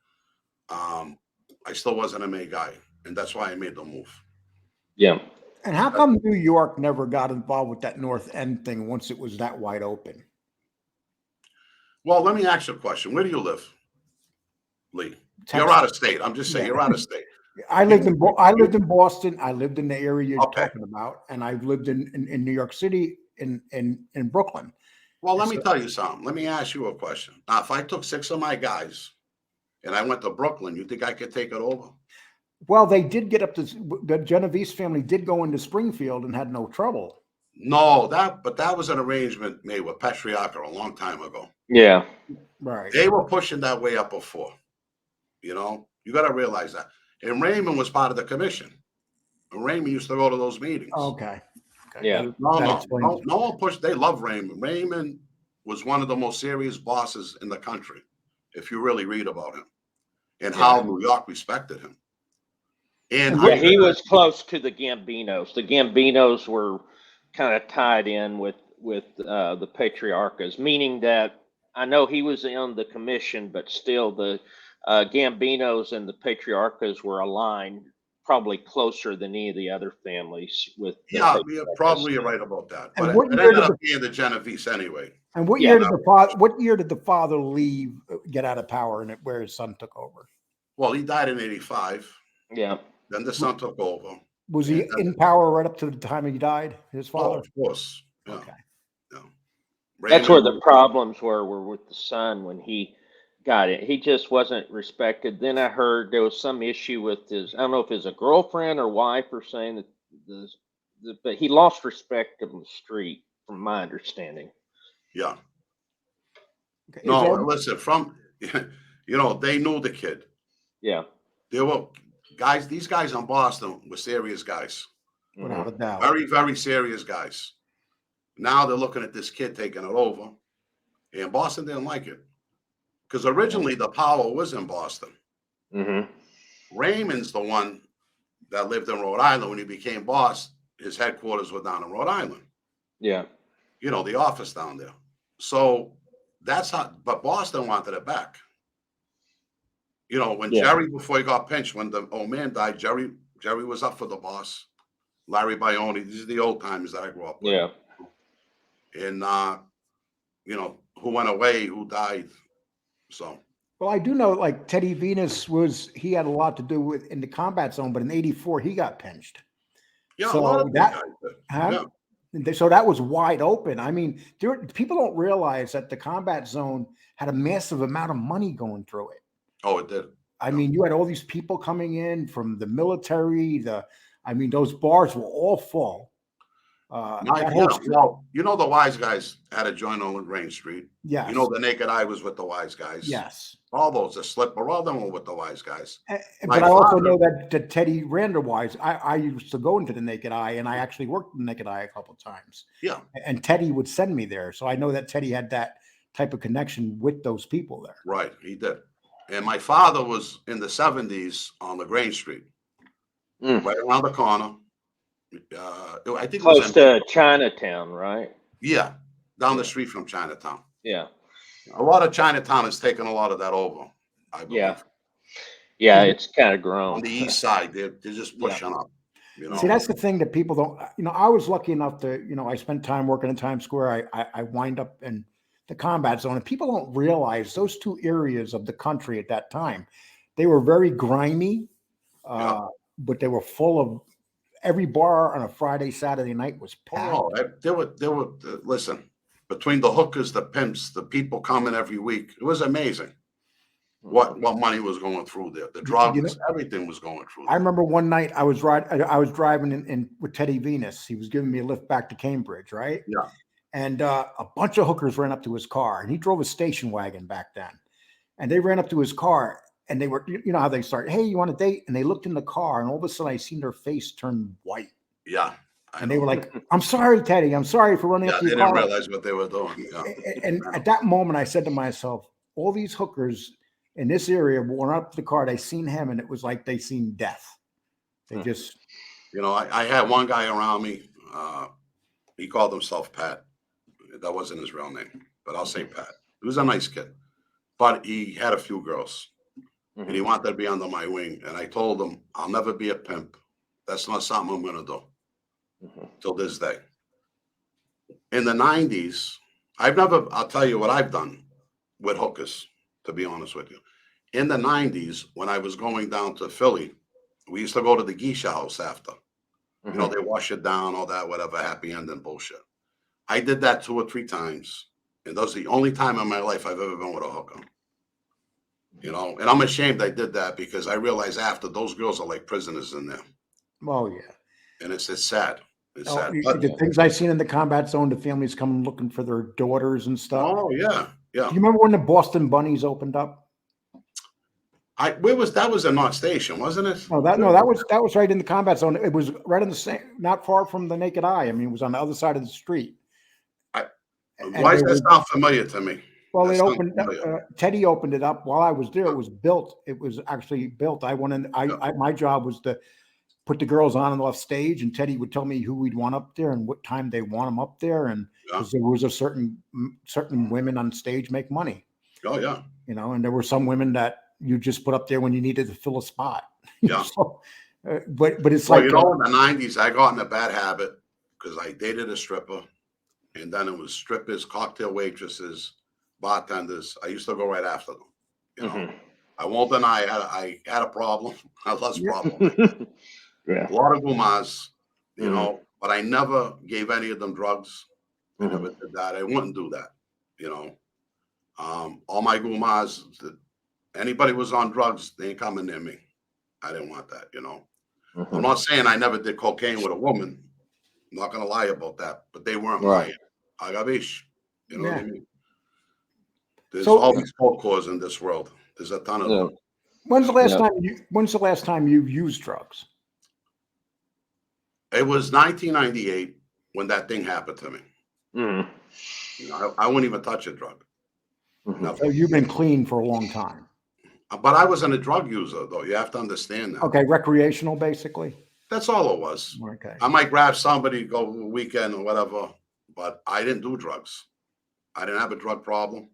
I still wasn't a main guy. And that's why I made the move. Yeah. And how come New York never got involved with that North End thing once it was that wide open? Well, let me ask you a question. Where do you live, Lee? You're Texas. out of state. I'm just saying Yeah. you're out of state. I lived in I lived in Boston. I lived in the area you're Okay. talking about, and I've lived in New York City, in Brooklyn. Well, let So, me tell you something. Let me ask you a question. Now, if I took 6 of my guys and I went to Brooklyn, you think I could take it over? well, they did get up to the Genovese family did go into Springfield and had no trouble. No, but that was an arrangement made with Patriarca a long time ago. Yeah. Right. They were pushing that way up before. You know, you got to realize that. And Raymond was part of the commission. And Raymond used to go to those meetings. Okay. Yeah. No one pushed. They love Raymond. Raymond was one of the most serious bosses in the country, if you really read about him and how New York respected him. And Yeah, he was close to the Gambinos. The Gambinos were kind of tied in with the Patriarchas, meaning that I know he was on the commission, but still the Gambinos and the Patriarchas were aligned probably closer than any of the other families with the you're probably right about that. And But what it year ended did up being the Genovese anyway. And what Yeah. year did the father? What year did the father leave, get out of power, and where his son took over? Well, he died in 85. Yeah. Then the son took over. Was he in power right up to the time he died? His Oh, father. of course. Yeah. Okay. Yeah. That's where the Raymond- problems were with the son when he got it. He just wasn't respected. Then I heard there was some issue with his, I don't know if it was a girlfriend or wife or saying that but he lost respect on the street, from my understanding. Yeah. Okay. No, listen, they knew the kid. Yeah. There were guys, these guys in Boston were serious guys. Without a doubt. Very, very serious guys. Now they're looking at this kid taking it over. And Boston didn't like it. Because originally the power was in Boston. Mm-hmm. Raymond's the one that lived in Rhode Island. When he became boss, his headquarters were down in Rhode Island. Yeah. You know, the office down there. So that's how, but Boston wanted it back. You know, when Jerry, before he got pinched, when the old man died, Jerry was up for the boss. Larry Bione, these are the old times that I grew up with. Yeah. And, who went away, who died. So. Well, I do know, like Teddy Venus he had a lot to do with in the combat zone, but in '84 he got pinched. Yeah, so a lot of that, guys did. so that was wide open. I mean, people don't realize that the combat zone had a massive amount of money going through it. Oh, it did. I mean, you had all these people coming in from the military. Those bars were all full. The Wise Guys had a joint on LaGrange Street. Yes. You know, the Naked Eye was with the Wise Guys. Yes. All those, the Slipper, all them were with the Wise Guys. But I also know that Teddy ran the Wise. I used to go into the Naked Eye, and I actually worked in the Naked Eye a couple of times. Yeah. And Teddy would send me there. So I know that Teddy had that type of connection with those people there. Right, he did. And my father was in the 70s on LaGrange Street, right around the corner. I think close to Chinatown, right? Yeah, down the street from Chinatown. Yeah. A lot of Chinatown has taken a lot of that over, I believe. Yeah, it's kind of grown. On the east side, they're just pushing up. You know? See, that's the thing that people don't, I was lucky enough to, I spent time working in Times Square. I wind up in the combat zone, and people don't realize those two areas of the country at that time, they were very grimy, but they were full of, every bar on a Friday, Saturday night was packed. Oh, there were, listen, between the hookers, the pimps, the people coming every week, it was amazing what money was going through there. The drugs, everything was going through there. I remember one night I was driving in with Teddy Venus. He was giving me a lift back to Cambridge, right? Yeah. And a bunch of hookers ran up to his car, and he drove a station wagon back then. And they ran up to his car, and they were, you know how they start, hey, you want a date? And they looked in the car, and all of a sudden I seen their face turn white. Yeah. And they were like, I'm sorry, Teddy. I'm sorry for running up to your car. They didn't realize what they were doing. Yeah. And at that moment, I said to myself, all these hookers in this area went up to the car. They seen him, and it was like they seen death. They just... I had one guy around me. He called himself Pat. That wasn't his real name, but I'll say Pat. He was a nice kid. But he had a few girls. And he wanted to be under my wing. And I told him, I'll never be a pimp. That's not something I'm going to do. Till this day. In the 90s, I'll tell you what I've done. with hookers, to be honest with you. In the 90s, when I was going down to Philly, we used to go to the geisha house after. You know, they wash it down, all that, whatever, happy ending bullshit. I did that 2 or 3 times. And that's the only time in my life I've ever been with a hooker. You know, and I'm ashamed I did that because I realized after those girls are like prisoners in there. Oh yeah. And it's sad. It's Oh, sad. But, the things I've seen in the combat zone, the families come looking for their daughters and stuff. oh yeah, yeah. Do you remember when the Boston Bunnies opened up? That was in North Station, wasn't it? No, that was right in the combat zone. It was right in the same, not far from the naked eye. I mean, it was on the other side of the street. Why does that sound familiar to me? Well, it opened. Teddy opened it up while I was there. It was built. It was actually built. I went in. My job was to put the girls on and off stage, and Teddy would tell me who we'd want up there and what time they want them up there, and because there was a certain women on stage make money. Oh yeah. You know, and there were some women that you just put up there when you needed to fill a spot. Yeah. So, but it's well, like, you know, in the 90s, I got in a bad habit because I dated a stripper, and then it was strippers, cocktail waitresses, bartenders. I used to go right after them. You know, I won't deny I had a problem, a less problem. Yeah. A lot of gumas, you know, but I never gave any of them drugs. I never did that. I wouldn't do that. You know, all my gumas, anybody was on drugs, they ain't coming near me. I didn't want that, you know. I'm not saying I never did cocaine with a woman. I'm not going to lie about that, but they weren't lying. Agabish. You know what I mean? There's all these folk cores in this world. There's a ton of them. When's the last time you've used drugs? It was 1998 when that thing happened to me. You know, I wouldn't even touch a drug. So you've been clean for a long time. But I wasn't a drug user, though. You have to understand that. Okay, recreational, basically. That's all it was. Okay. I might grab somebody, go a weekend or whatever, but I didn't do drugs. I didn't have a drug problem.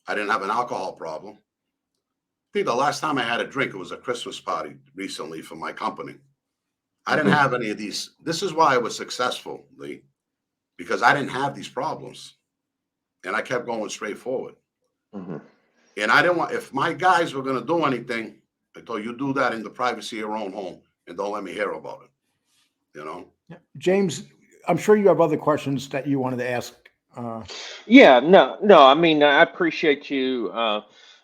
I didn't have an alcohol problem. I think the last time I had a drink, it was a Christmas party recently for my company. I didn't have any of these. This is why I was successful, Lee, because I didn't have these problems. And I kept going straight forward. And I didn't want, if my guys were going to do anything, I told you do that in the privacy of your own home and don't let me hear about it. You know? James, I'm sure you have other questions that you wanted to ask. Yeah, no. I mean, I appreciate you,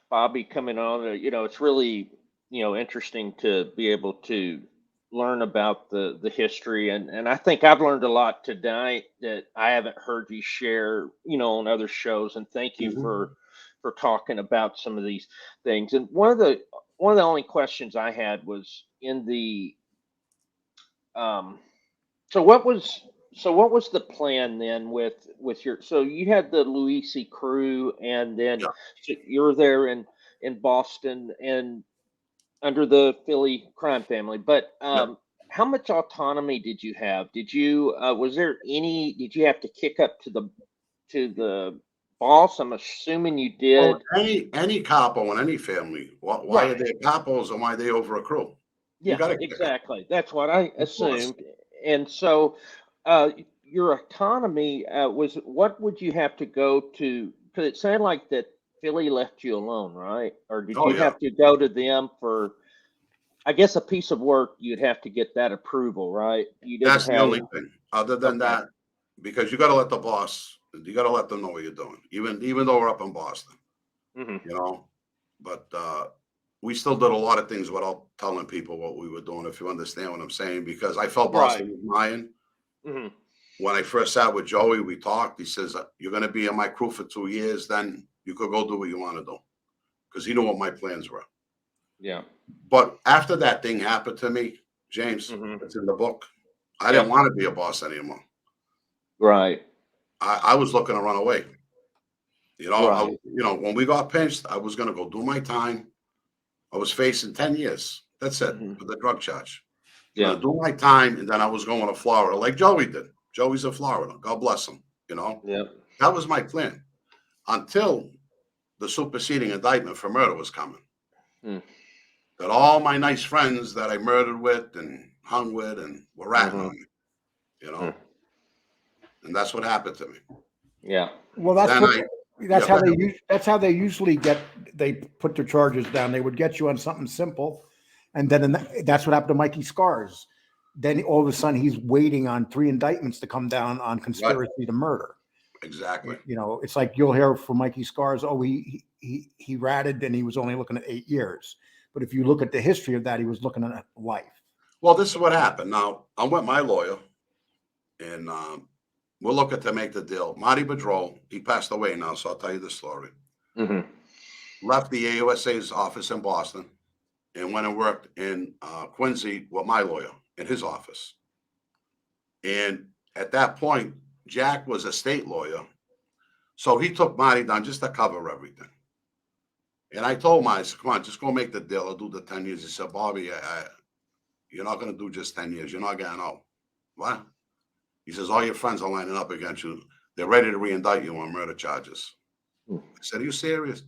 Bobby, coming on. You know, it's really, interesting to be able to learn about the history, and I think I've learned a lot tonight that I haven't heard you share, on other shows. And thank you for talking about some of these things. And one of the only questions I had was in the so what was the plan then with your, so you had the Luisi crew, and then you're there in Boston and under the Philly crime family, but how much autonomy did you have? Did you did you have to kick up to the boss? I'm assuming you did. Well, any capo in any family, why are they capos and why are they over a crew? Yeah, exactly. That's what I assumed. And so your autonomy was, what would you have to go to? Because it sounded like that Philly left you alone, right? Or did you have to go to them for, I guess, a piece of work? You'd have to get that approval, right? That's the only thing. Other than that, because you got to let the boss, you got to let them know what you're doing, even though we're up in Boston, you know. But we still did a lot of things without telling people what we were doing, if you understand what I'm saying, because I felt Boston was mine. When I first sat with Joey, we talked. He says, you're going to be in my crew for 2 years, then you could go do what you want to do. Because he knew what my plans were. Yeah. But after that thing happened to me, James, it's in the book. I didn't want to be a boss anymore. Right. I was looking to run away. You know, when we got pinched, I was going to go do my time. I was facing 10 years. That's it, for the drug charge. Yeah. Do my time, and then I was going to Florida like Joey did. Joey's in Florida. God bless him. You know? Yeah. That was my plan. Until the superseding indictment for murder was coming. That all my nice friends that I murdered with and hung with and were ratting on me. You know? And that's what happened to me. Yeah. Well, that's That's Yeah, how that's how they usually they put their charges down. They would get you on something simple, and then that's what happened to Mikey Scars. Then all of a sudden he's waiting on 3 indictments to come down on conspiracy to murder. exactly. You know, it's like you'll hear from Mikey Scars, oh, he ratted and he was only looking at 8 years. But if you look at the history of that, he was looking at life. Well, this is what happened. Now, I'm with my lawyer, and we're looking to make the deal. Marty Bedroll, he passed away now, so I'll tell you the story. Mm-hmm. Left the AUSA's office in Boston and went and worked in Quincy with my lawyer in his office. And at that point, Jack was a state lawyer. So he took Marty down just to cover everything. And I told him, I said, come on, just go make the deal. I'll do the 10 years. He said, Bobby, you're not going to do just 10 years. You're not getting out. What? He says, all your friends are lining up against you. They're ready to re-indict you on murder charges. I said, are you serious?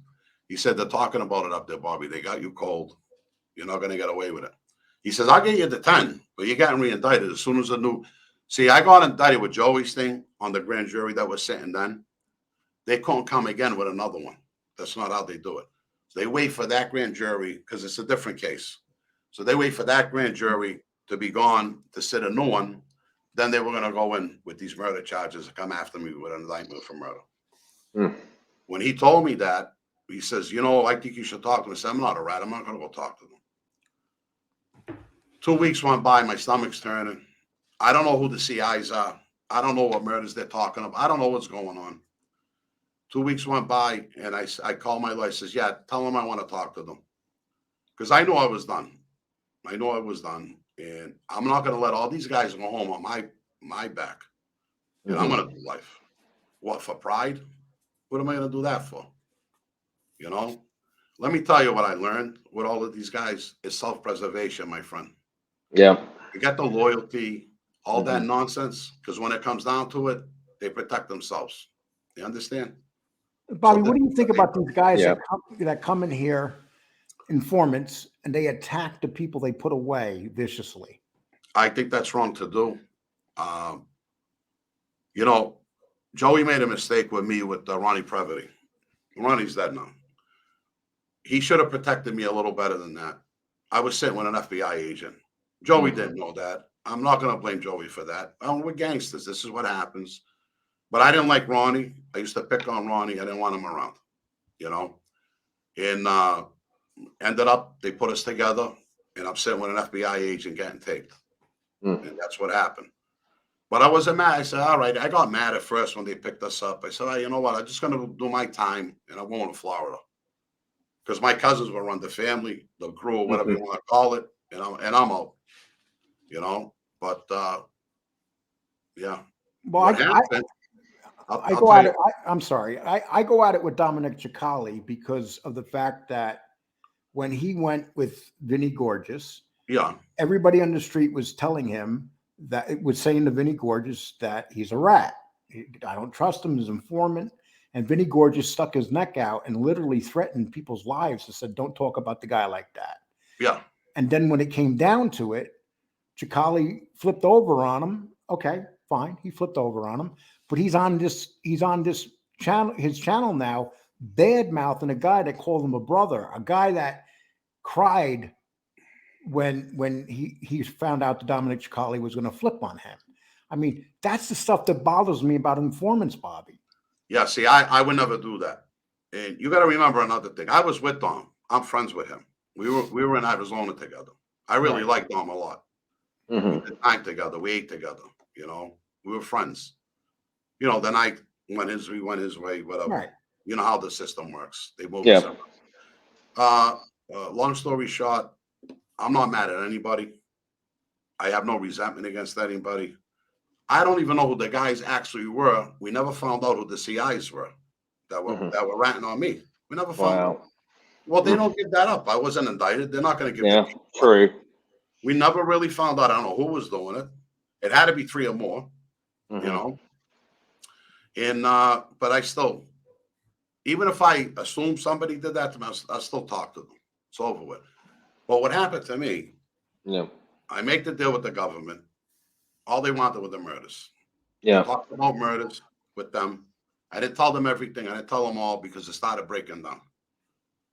He said, they're talking about it up there, Bobby. They got you cold. You're not going to get away with it. He says, I'll get you the 10, but you're getting re-indicted as soon as the new. See, I got indicted with Joey's thing on the grand jury that was sitting then. They couldn't come again with another one. That's not how they do it. So they wait for that grand jury because it's a different case. So they wait for that grand jury to be gone to sit a new one. Then they were going to go in with these murder charges and come after me with an indictment for murder. Mm. When he told me that, he says, you know, I think you should talk to him. I said, I'm not a rat. I'm not going to go talk to them. 2 weeks went by. My stomach's turning. I don't know who the CIs are. I don't know what murders they're talking about. I don't know what's going on. 2 weeks went by, and I called my lawyer. I says, yeah, tell them I want to talk to them. Because I knew I was done. I know I was done. And I'm not going to let all these guys go home on my back. And I'm going to do life. What, for pride? What am I going to do that for? You know? Let me tell you what I learned with all of these guys is self-preservation, my friend. Yeah. You got the loyalty, all that nonsense, because when it comes down to it, they protect themselves. You understand? Bobby, So what do you think about these guys Yeah. that come in here, informants, and they attack the people they put away viciously? I think that's wrong to do. You know, Joey made a mistake with me with Ronnie Previty. Ronnie's dead now. He should have protected me a little better than that. I was sitting with an FBI agent. Joey didn't know that. I'm not going to blame Joey for that. We're gangsters. This is what happens. But I didn't like Ronnie. I used to pick on Ronnie. I didn't want him around, you know. And ended up, they put us together, and I'm sitting with an FBI agent getting taped. And that's what happened. But I wasn't mad. I said, all right. I got mad at first when they picked us up. I said, hey, you know what? I'm just going to do my time, and I'm going to Florida. Because my cousins will run the family, the crew, or whatever you want to call it, and I'm out, you know. But yeah, Well, what happened? I go at it. I'm sorry. I go at it with Dominic Ciccali because of the fact that when he went with Vinnie Gorgeous, Yeah, everybody on the street was telling him that it was saying to Vinnie Gorgeous that he's a rat. I don't trust him as an informant. And Vinnie Gorgeous stuck his neck out and literally threatened people's lives and said, don't talk about the guy like that. yeah. And then when it came down to it, Ciccali flipped over on him. Okay, fine. He flipped over on him. But he's on this channel, his channel now, bad mouthing a guy that called him a brother, a guy that cried when he found out that Dominic Ciccali was going to flip on him. I mean, that's the stuff that bothers me about informants, Bobby. Yeah, see, I would never do that. And you got to remember another thing. I was with Dom. I'm friends with him. We were in Arizona together. I really liked Dom a lot. We did time together. We ate together. You know, we were friends. You know, the night when we went his way, whatever. Right. You know how the system works. They move. Yeah. Long story short, I'm not mad at anybody. I have no resentment against anybody. I don't even know who the guys actually were. We never found out who the CIs were that were ranting on me. We never found out. Well, they don't give that up. I wasn't indicted. They're not going to give that up. True. We never really found out. I don't know who was doing it. It had to be 3 or more, you know. And but I still, even if I assume somebody did that to me, I still talk to them. It's over with. But what happened to me? Yeah. I make the deal with the government. All they wanted were the murders. Yeah. I talked about murders with them. I didn't tell them everything. I didn't tell them all because it started breaking down.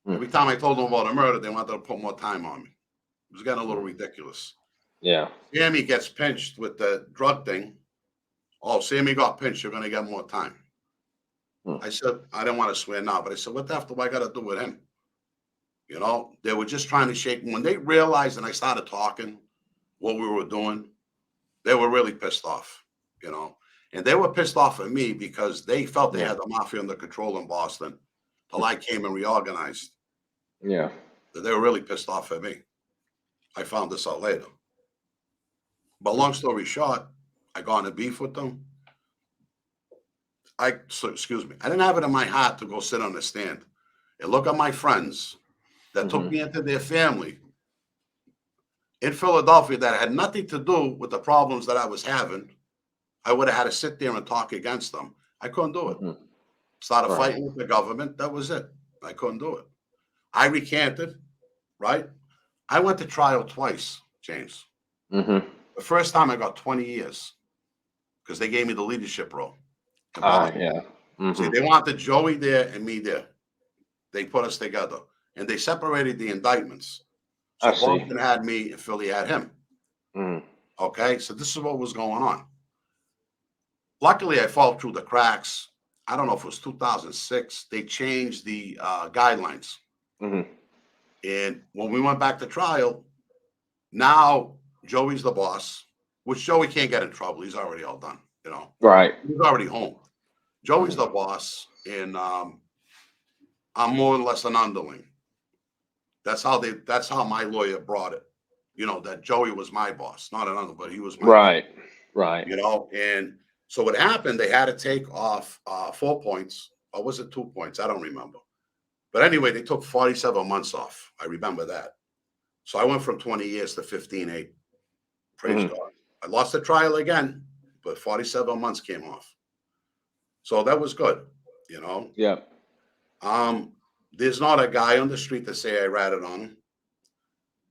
Every time I told them about a murder, they wanted to put more time on me. It was getting a little ridiculous. Yeah. Sammy gets pinched with the drug thing. Oh, Sammy got pinched. You're going to get more time. I said, I didn't want to swear now, but I said, what the F do I got to do with him? You know, they were just trying to shake me. When they realized and I started talking what we were doing, they were really pissed off, you know. And they were pissed off at me because they felt they had the mafia under control in Boston till I came and reorganized. Yeah. They were really pissed off at me. I found this out later. But long story short, I got in a beef with them. Excuse me. I didn't have it in my heart to go sit on the stand and look at my friends that took me into their family in Philadelphia that had nothing to do with the problems that I was having. I would have had to sit there and talk against them. I couldn't do it. Started fighting with the government. That was it. I couldn't do it. I recanted, right? I went to trial twice, James. The first time I got 20 years because they gave me the leadership role. See, they wanted Joey there and me there. They put us together and they separated the indictments. So Boston had me and Philly had him. Okay, so this is what was going on. Luckily, I fell through the cracks. I don't know if it was 2006. They changed the guidelines. And when we went back to trial, now Joey's the boss, which Joey can't get in trouble. He's already all done, you know. Right. He's already home. Joey's the boss, and I'm more or less an underling. That's how my lawyer brought it. You know, that Joey was my boss, not an underling, but he was my boss, Right. you know. And so what happened, they had to take off 4 points, or was it 2 points? I don't remember. But anyway, they took 47 months off. I remember that. So I went from 20 years to 15.8. Praise God. I lost the trial again, but 47 months came off. So that was good, you know. Yeah. There's not a guy on the street to say I ratted on him.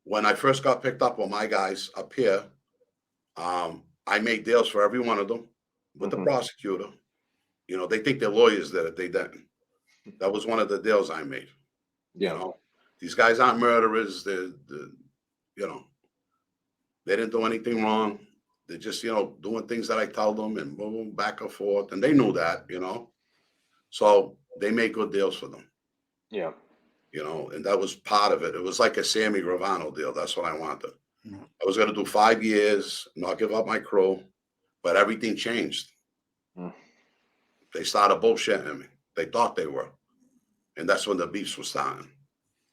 When I first got picked up with my guys up here, I made deals for every one of them with the prosecutor. You know, they think they're lawyers did it. They didn't. That was one of the deals I made. Yeah. You know, these guys aren't murderers. They're, you know, they didn't do anything wrong. They're just, you know, doing things that I tell them and boom, back and forth. And they knew that, you know. So they made good deals for them. Yeah. You know, and that was part of it. It was like a Sammy Gravano deal. That's what I wanted. I was going to do 5 years, not give up my crew, but everything changed. They started bullshitting me. They thought they were. And that's when the beefs were starting.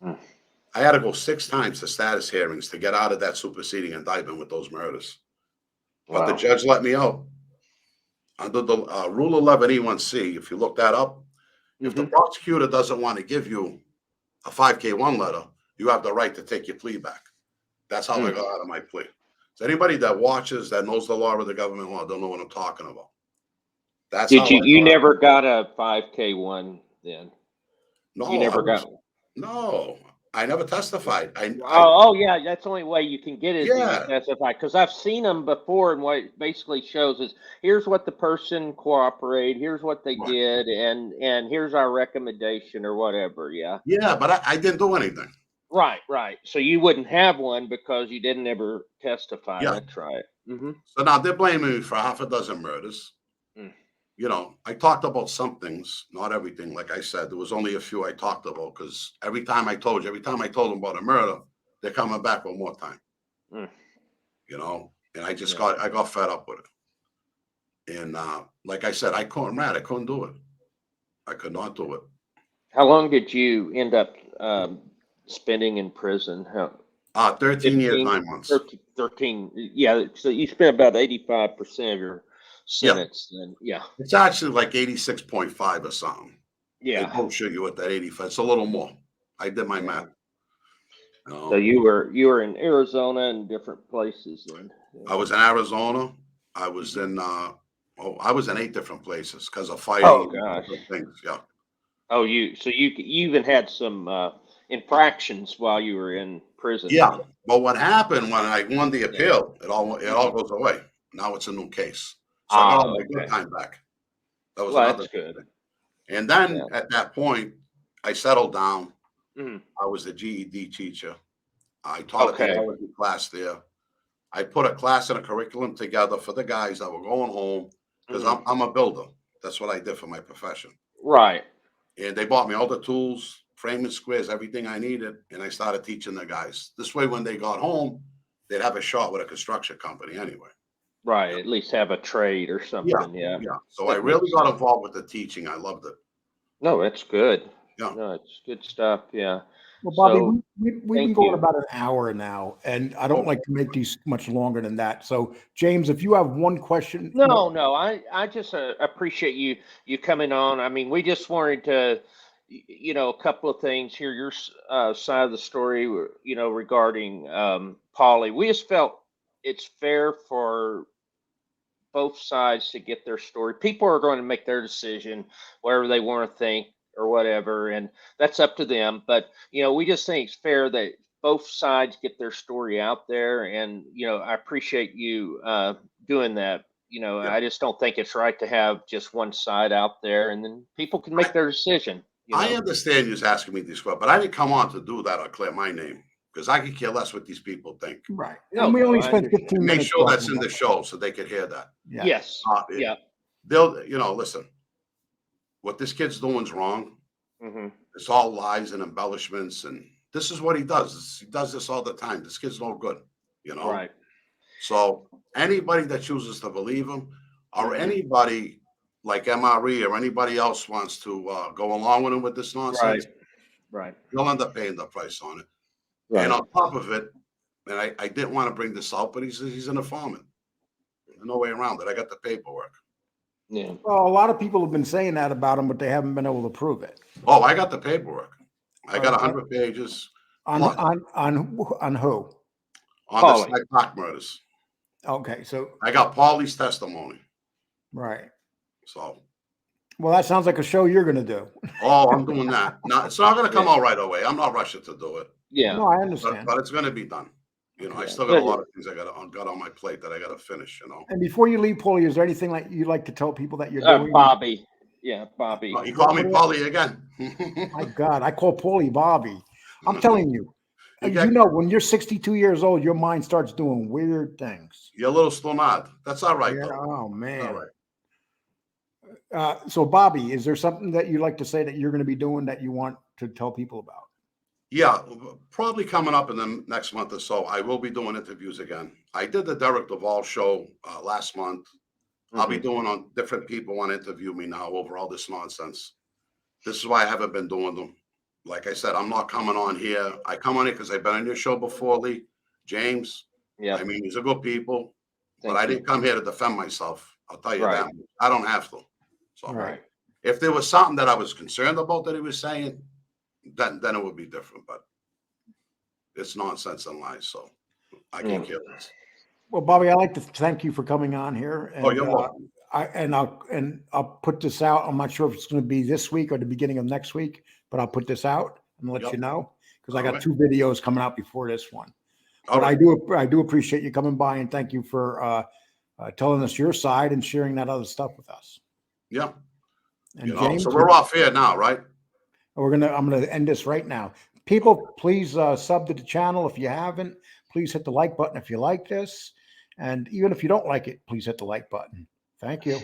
I had to go 6 times to status hearings to get out of that superseding indictment with those murders. But the judge let me out. Under the Rule 11E1C, if you look that up, if the prosecutor doesn't want to give you a 5K1 letter, you have the right to take your plea back. That's how I got out of my plea. So anybody that watches, that knows the law or the government law, don't know what I'm talking about. That's Did you never got a 5K1 then? No, You never got one. No, I never testified. Yeah, that's the only way you can get it is Yeah. to testify. Because I've seen them before, and what it basically shows is here's what the person cooperated, here's what they did, and here's our recommendation or whatever. Yeah. Yeah, but I didn't do anything. Right. So you wouldn't have one because you didn't ever testify. Yeah. That's right. So now they're blaming me for half a dozen murders. You know, I talked about some things, not everything. Like I said, there was only a few I talked about because every time I told them about a murder, they're coming back with more time. You know, and I just I got fed up with it. And like I said, I couldn't do it. I could not do it. How long did you end up spending in prison? 13 years, 9 months. 13. Yeah. So you spent about 85% of your sentence then. Yeah. It's actually like 86.5 or something. Yeah. They bullshit you with that 85. It's a little more. I did my math. So you were in Arizona and different places then. I was in Arizona. I was in I was in 8 different places because of fighting. Oh gosh. Things. Yeah. Oh, you even had some infractions while you were in prison. Yeah. But what happened when I won the appeal, it all goes away. Now it's a new case. So I got all my good time back. That was that's good. And then Yeah. at that point, I settled down. Mhm. I was a GED teacher. I taught a Okay. theology class there. I put a class and a curriculum together for the guys that were going home because Mhm. I'm a builder. That's what I did for my profession. Right. And they bought me all the tools, framing squares, everything I needed, and I started teaching the guys. This way, when they got home, they'd have a shot with a construction company anyway. Right. At least have a trade or Yeah, something. Yeah. yeah. So I That really makes got sense. involved with the teaching. I loved it. No, that's good. Yeah. No, it's good stuff. Yeah. Well, Bobby, So we've been thank going you. about an hour now, and I don't Oh, like to make these much longer than that. So, James, if you have one question more, No, I just appreciate you coming on. I mean, we just wanted to, a couple of things here. Your side of the story, regarding Polly. We just felt it's fair for both sides to get their story. People are going to make their decision, whatever they want to think or whatever, and that's up to them. But we just think it's fair that both sides get their story out there, and I appreciate you doing that. yeah. I just don't think it's right to have just one side out there, and then people can I, make their decision. I understand you're asking me this, but I didn't come on to do that or clear my name because I could care less what these people think. right? No, And we no, only I spent understand. 15 Make minutes sure talking that's in about the show so they could hear that. it. Yeah. Yes. It- Yeah. They'll, listen, what this kid's doing is wrong. Hmm. It's all lies and embellishments, and this is what he does. He does this all the time. This kid's no good, Right. So anybody that chooses to believe him, or Mhm. anybody like MRE or anybody else wants to go along with him with this Right. nonsense, Right. you'll end up paying the price on it. And Right. on top of it, and I didn't want to bring this out, but he's an informant. There's no way around it. I got the paperwork. Yeah. Well, a lot of people have been saying that about him, but they haven't been able to prove it. Oh, I got the paperwork. I got Uh, 100 pages on plus on who? on the Polly. Snipe Park murders. Okay, so I got Paulie's testimony. right. So, Well, that sounds like a show you're going to do. oh, I'm doing that. Now, it's not going to come Yeah. out right away. I'm not rushing to do it, Yeah. No, I but, understand. but it's going to be done. I Yeah. still got a But lot of things I got on my plate that I got to finish. And before you leave, Paulie, is there anything like you'd like to tell people that you're doing? Bobby. Yeah, Bobby. Oh, you call me What- Paulie again. My God, I call Paulie Bobby. I'm telling you, You you got- know, when you're 62 years old, your mind starts doing weird things. You're a little stonad. That's all right, Yeah, though. oh All man. right. So, Bobby, is there something that you'd like to say that you're going to be doing that you want to tell people about? Yeah, probably coming up in the next month or so, I will be doing interviews again. I did the Derek Duvall show last month. I'll be Mhm. doing on different people want to interview me now over all this nonsense. This is why I haven't been doing them. Like I said, I'm not coming on here. I come on here because I've been on your show before, Lee. James, Yeah. I mean, these are good people, but Thank I you. didn't come here to defend myself. I'll tell you Right. that. I don't have to. So Right. if there was something that I was concerned about that he was saying, then it would be different. But it's nonsense and lies. So I can't care less. Well, Bobby, I'd like to thank you for coming on here. And, Oh, you're welcome. I'll put this out. I'm not sure if it's going to be this week or the beginning of next week, but I'll put this out and let Yep. you know because I All got right. 2 videos coming out before this one. All But right. I do appreciate you coming by and thank you for telling us your side and sharing that other stuff with us. Yeah. And James, so we're off here now, right? I'm gonna end this right now. People, please sub to the channel if you haven't. Please hit the like button if you like this, and even if you don't like it, please hit the like button. Thank you.